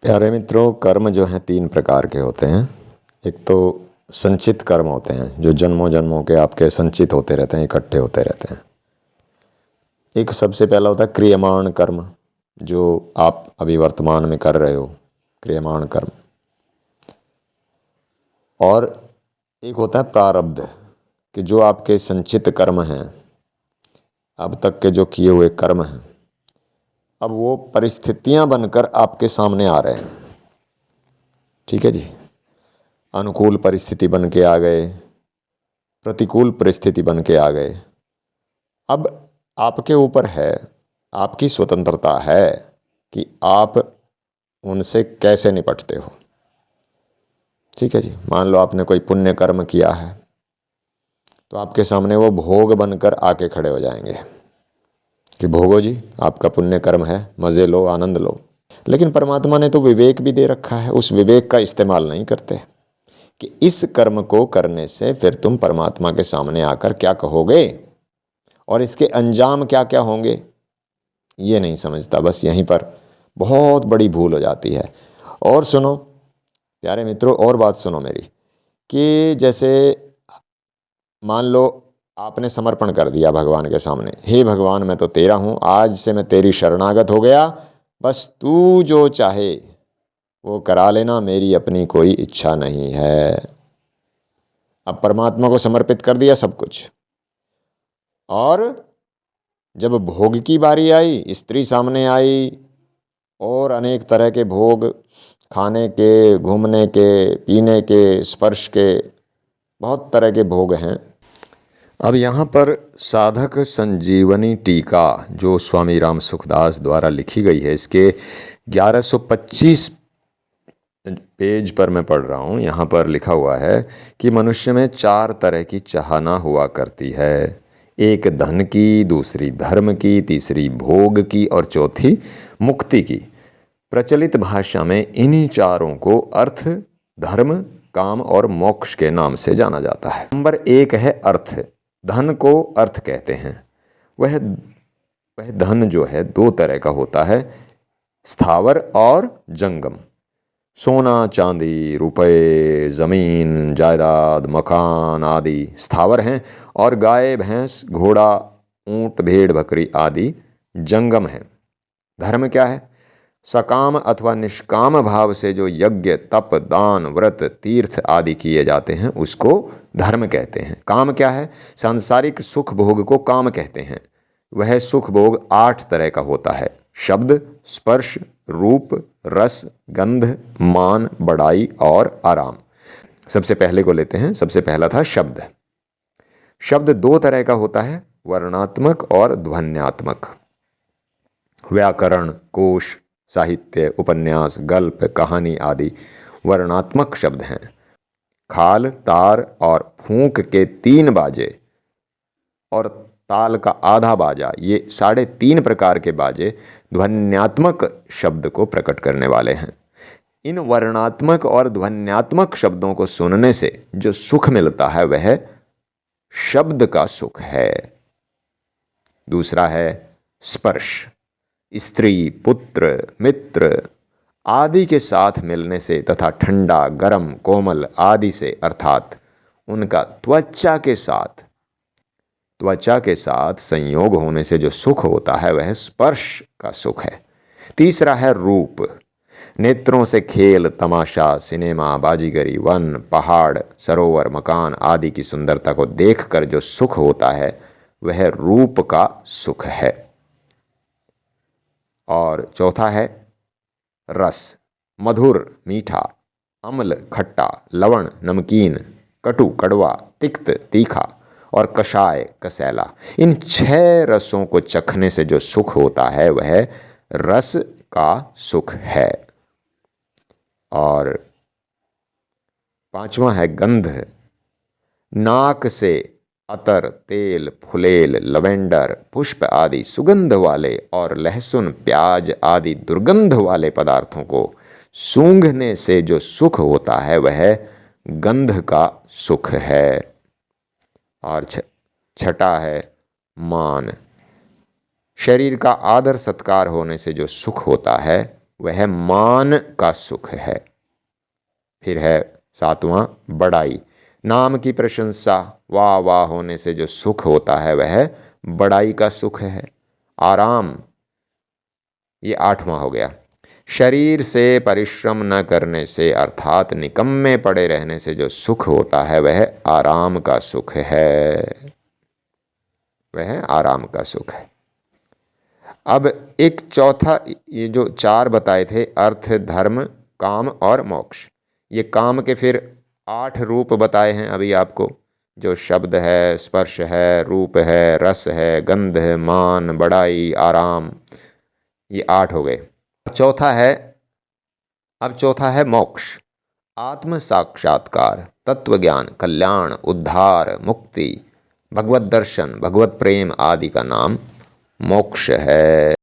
प्यारे मित्रों, कर्म जो हैं 3 प्रकार के होते हैं। एक तो संचित कर्म होते हैं जो जन्मों जन्मों के आपके संचित होते रहते हैं, इकट्ठे होते रहते हैं। एक सबसे पहला होता है क्रियमाण कर्म, जो आप अभी वर्तमान में कर रहे हो, क्रियमाण कर्म। और एक होता है प्रारब्ध, कि जो आपके संचित कर्म हैं, अब तक के जो किए हुए कर्म हैं, अब वो परिस्थितियां बनकर आपके सामने आ रहे हैं। ठीक है जी। अनुकूल परिस्थिति बन के आ गए, प्रतिकूल परिस्थिति बन के आ गए। अब आपके ऊपर है, आपकी स्वतंत्रता है कि आप उनसे कैसे निपटते हो। ठीक है जी। मान लो आपने कोई पुण्य कर्म किया है, तो आपके सामने वो भोग बनकर आके खड़े हो जाएंगे कि भोगो जी, आपका पुण्य कर्म है, मज़े लो, आनंद लो। लेकिन परमात्मा ने तो विवेक भी दे रखा है, उस विवेक का इस्तेमाल नहीं करते कि इस कर्म को करने से फिर तुम परमात्मा के सामने आकर क्या कहोगे और इसके अंजाम क्या क्या होंगे, ये नहीं समझता। बस यहीं पर बहुत बड़ी भूल हो जाती है। और सुनो प्यारे मित्रों, और बात सुनो मेरी, कि जैसे मान लो आपने समर्पण कर दिया भगवान के सामने, हे भगवान मैं तो तेरा हूँ, आज से मैं तेरी शरणागत हो गया, बस तू जो चाहे वो करा लेना, मेरी अपनी कोई इच्छा नहीं है। अब परमात्मा को समर्पित कर दिया सब कुछ, और जब भोग की बारी आई, स्त्री सामने आई और अनेक तरह के भोग, खाने के, घूमने के, पीने के, स्पर्श के, बहुत तरह के भोग हैं। अब यहाँ पर साधक संजीवनी टीका जो स्वामी राम सुखदास द्वारा लिखी गई है, इसके 1125 पेज पर मैं पढ़ रहा हूँ। यहाँ पर लिखा हुआ है कि मनुष्य में 4 तरह की चाहना हुआ करती है। एक धन की, दूसरी धर्म की, तीसरी भोग की और चौथी मुक्ति की। प्रचलित भाषा में इन्हीं चारों को अर्थ, धर्म, काम और मोक्ष के नाम से जाना जाता है। नंबर 1 है अर्थ। धन को अर्थ कहते हैं। वह धन जो है 2 तरह का होता है, स्थावर और जंगम। सोना, चांदी, रुपए, ज़मीन, जायदाद, मकान आदि स्थावर हैं, और गाय, भैंस, घोड़ा, ऊंट, भेड़, बकरी आदि जंगम हैं। धर्म क्या है? सकाम अथवा निष्काम भाव से जो यज्ञ, तप, दान, व्रत, तीर्थ आदि किए जाते हैं उसको धर्म कहते हैं। काम क्या है? सांसारिक सुख भोग को काम कहते हैं। वह सुख भोग 8 तरह का होता है: शब्द, स्पर्श, रूप, रस, गंध, मान, बड़ाई और आराम। सबसे पहले को लेते हैं। सबसे पहला था शब्द। शब्द 2 तरह का होता है, वर्णात्मक और ध्वन्यात्मक। व्याकरण, कोश, साहित्य, उपन्यास, गल्प, कहानी आदि वर्णात्मक शब्द हैं। खाल, तार और फूंक के 3 बाजे और ताल का आधा बाजा, ये 3.5 प्रकार के बाजे ध्वन्यात्मक शब्द को प्रकट करने वाले हैं। इन वर्णात्मक और ध्वन्यात्मक शब्दों को सुनने से जो सुख मिलता है वह शब्द का सुख है। दूसरा है स्पर्श। स्त्री, पुत्र, मित्र आदि के साथ मिलने से तथा ठंडा, गरम, कोमल आदि से, अर्थात उनका त्वचा के साथ संयोग होने से जो सुख होता है वह स्पर्श का सुख है। तीसरा है रूप। नेत्रों से खेल, तमाशा, सिनेमा, बाजीगरी, वन, पहाड़, सरोवर, मकान आदि की सुंदरता को देखकर जो सुख होता है वह रूप का सुख है। और चौथा है रस। मधुर, मीठा, अम्ल, खट्टा, लवण, नमकीन, कटु, कड़वा, तिक्त, तीखा और कषाय, कसैला। इन 6 रसों को चखने से जो सुख होता है वह रस का सुख है। और 5वां है गंध। नाक से अतर, तेल, फुलेल, लवेंडर, पुष्प आदि सुगंध वाले और लहसुन, प्याज आदि दुर्गंध वाले पदार्थों को सूंघने से जो सुख होता है वह गंध का सुख है। और छठा है मान। शरीर का आदर सत्कार होने से जो सुख होता है वह मान का सुख है। फिर है 7वां बड़ाई। नाम की प्रशंसा, वाह वाह होने से जो सुख होता है वह बड़ाई का सुख है। आराम, ये 8वां हो गया। शरीर से परिश्रम न करने से अर्थात निकम्मे पड़े रहने से जो सुख होता है वह आराम का सुख है, वह आराम का सुख है। अब एक चौथा, ये जो 4 बताए थे, अर्थ, धर्म, काम और मोक्ष, ये काम के फिर 8 रूप बताए हैं अभी आपको, जो शब्द है, स्पर्श है, रूप है, रस है, गंध है, मान, बड़ाई, आराम, ये 8 हो गए। अब चौथा है मोक्ष। आत्म साक्षात्कार, तत्व ज्ञान, कल्याण, उद्धार, मुक्ति, भगवत दर्शन, भगवत प्रेम आदि का नाम मोक्ष है।